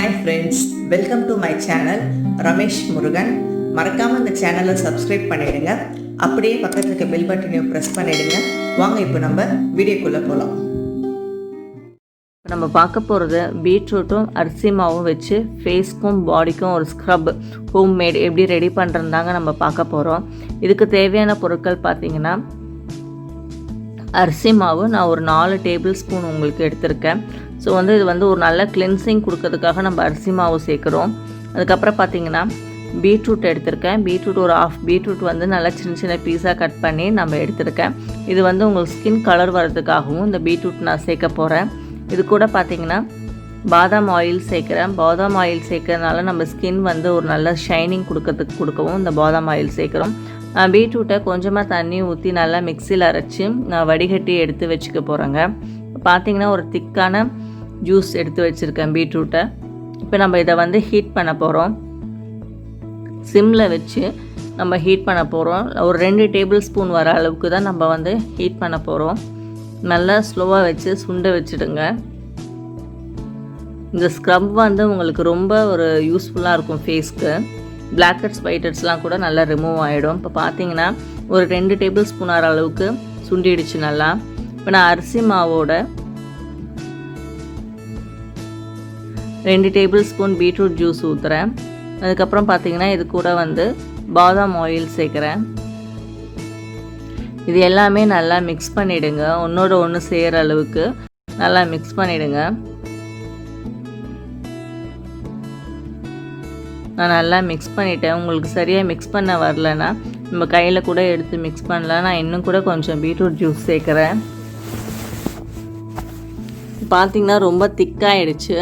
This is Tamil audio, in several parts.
Hi friends, welcome to my channel Ramesh Murugan. மறக்காம இந்த சேனலை சப்ஸ்கிரைப் பண்ணிடுங்க. அப்படியே பக்கத்துல இருக்க பெல் பட்டனையும் பிரஸ் பண்ணிடுங்க. வாங்க இப்போ நம்ம வீடியோக்குள்ள போலாம். நம்ம பார்க்க போகிறது பீட்ரூட்டும் அரிசி மாவும் வச்சு ஃபேஸ்க்கும் பாடிக்கும் ஒரு ஸ்க்ரப் ஹோம்மேட் எப்படி ரெடி பண்ணுறதாங்க நம்ம பார்க்க போகிறோம். இதுக்கு தேவையான பொருட்கள் பார்த்திங்கன்னா அரிசி மாவு நான் ஒரு 4 டேபிள் ஸ்பூன் உங்களுக்கு எடுத்திருக்கேன். ஸோ இது ஒரு நல்ல கிளென்சிங் கொடுக்கறதுக்காக நம்ம அரிசி மாவு சேர்க்குறோம். அதுக்கப்புறம் பார்த்திங்கன்னா பீட்ரூட் எடுத்திருக்கேன். பீட்ரூட் ஒரு ½ பீட்ரூட் நல்லா சின்ன சின்ன பீஸாக கட் பண்ணி நம்ம எடுத்திருக்கேன். இது உங்களுக்கு ஸ்கின் கலர் வர்றதுக்காகவும் இந்த பீட்ரூட் நான் சேர்க்க போகிறேன். இது கூட பார்த்திங்கன்னா பாதாம் ஆயில் சேர்க்குறேன். பாதாம் ஆயில் சேர்க்கறதுனால நம்ம ஸ்கின் ஒரு நல்ல ஷைனிங் கொடுக்கவும் இந்த பாதாம் ஆயில் சேர்க்குறோம். பீட்ரூட்டை கொஞ்சமாக தண்ணி ஊற்றி நல்லா மிக்சியில் அரைச்சி நான் வடிகட்டி எடுத்து வச்சுக்க போகிறேங்க. பார்த்திங்கன்னா ஒரு திக்கான ஜூஸ் எடுத்து வச்சுருக்கேன் பீட்ரூட்டை. இப்போ நம்ம இதை ஹீட் பண்ண போகிறோம். சிம்மில் வச்சு நம்ம ஹீட் பண்ண போகிறோம். ஒரு 2 டேபிள் ஸ்பூன் வர அளவுக்கு தான் நம்ம ஹீட் பண்ண போகிறோம். நல்லா ஸ்லோவாக வச்சு சுண்ட வச்சுடுங்க. இந்த ஸ்க்ரப் உங்களுக்கு ரொம்ப ஒரு யூஸ்ஃபுல்லாக இருக்கும் ஃபேஸ்க்கு. பிளாக் ஹெட்ஸ் ஒயிட் ஹெட்ஸ்லாம் கூட நல்லா ரிமூவ் ஆகிடும். இப்போ பார்த்தீங்கன்னா ஒரு 2 டேபிள் ஸ்பூன் ஆகிற அளவுக்கு சுண்டிடுச்சு நல்லா. இப்போ நான் அரிசி மாவோட 2 டேபிள் ஸ்பூன் பீட்ரூட் ஜூஸ் ஊற்றுறேன். அதுக்கப்புறம் பார்த்தீங்கன்னா இது கூட பாதாம் ஆயில் சேர்க்குறேன். இது எல்லாமே நல்லா மிக்ஸ் பண்ணிவிடுங்க. ஒன்றோட ஒன்று செய்கிற அளவுக்கு நல்லா மிக்ஸ் பண்ணிவிடுங்க. நான் நல்லா மிக்ஸ் பண்ணிட்டேன். உங்களுக்கு சரியாக மிக்ஸ் பண்ண வரலன்னா நம்ம கையில் கூட எடுத்து மிக்ஸ் பண்ணலாம். நான் இன்னும் கூட கொஞ்சம் பீட்ரூட் ஜூஸ் சேர்க்குறேன். பார்த்திங்கன்னா ரொம்ப திக்காகிடுச்சு.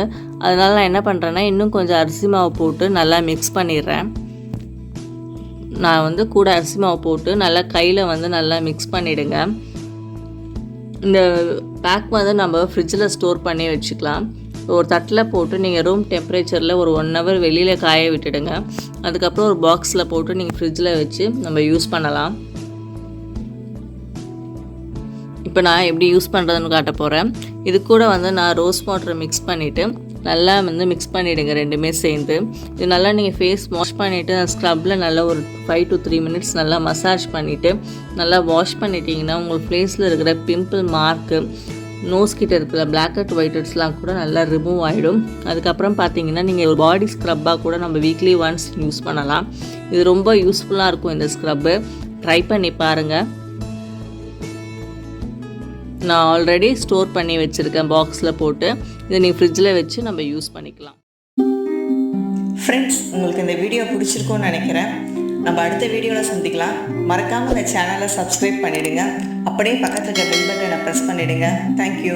அதனால் நான் என்ன பண்ணுறேன்னா இன்னும் கொஞ்சம் அரிசி மாவு போட்டு நல்லா மிக்ஸ் பண்ணிடுறேன். நான் கூட அரிசி மாவு போட்டு நல்லா கையில் நல்லா மிக்ஸ் பண்ணிவிடுங்க. இந்த பேக் நம்ம ஃப்ரிட்ஜில் ஸ்டோர் பண்ணி வச்சுக்கலாம். ஒரு தட்டில் போட்டு நீங்கள் ரூம் டெம்பரேச்சரில் ஒரு 1 ஹவர் வெளியில் காய விட்டுடுங்க. அதுக்கப்புறம் ஒரு பாக்ஸில் போட்டு நீங்கள் ஃப்ரிட்ஜில் வச்சு நம்ம யூஸ் பண்ணலாம். இப்போ நான் எப்படி யூஸ் பண்ணுறதுன்னு காட்ட போகிறேன். இது கூட நான் ரோஸ் வாட்டரை மிக்ஸ் பண்ணிவிட்டு நல்லா மிக்ஸ் பண்ணிவிடுங்க ரெண்டுமே சேர்ந்து. இது நல்லா நீங்கள் ஃபேஸ் வாஷ் பண்ணிவிட்டு ஸ்க்ரப்பில் நல்லா ஒரு 5 to 3 மினிட்ஸ் நல்லா மசாஜ் பண்ணிவிட்டு நல்லா வாஷ் பண்ணிட்டீங்கன்னா உங்கள் ஃபேஸில் இருக்கிற பிம்பிள் மார்க்கு, நோஸ் கிட்ட இருக்கிற பிளாக் ஹெட் ஒயிட் ஹெட்ஸ்லாம் கூட நல்லா ரிமூவ் ஆகிடும். அதுக்கப்புறம் பார்த்தீங்கன்னா நீங்கள் ஒரு பாடி ஸ்க்ரப்பாக கூட நம்ம வீக்லி ஒன்ஸ் யூஸ் பண்ணலாம். இது ரொம்ப யூஸ்ஃபுல்லாக இருக்கும் இந்த ஸ்க்ரப்பு. ட்ரை பண்ணி பாருங்கள். நான் ஆல்ரெடி ஸ்டோர் பண்ணி வச்சுருக்கேன் பாக்ஸில் போட்டு. இதை நீங்கள் ஃப்ரிட்ஜில் வச்சு நம்ம யூஸ் பண்ணிக்கலாம். ஃப்ரெண்ட்ஸ், உங்களுக்கு இந்த வீடியோ பிடிச்சிருக்கும்னு நினைக்கிறேன். நம்ம அடுத்த வீடியோவில் சந்திக்கலாம். மறக்காமல் இந்த சேனலை சப்ஸ்கிரைப் பண்ணிவிடுங்க. அப்படியே பக்கத்தில் இருக்க பெல் பட்டனை ப்ரெஸ் பண்ணிவிடுங்க. தேங்க்யூ.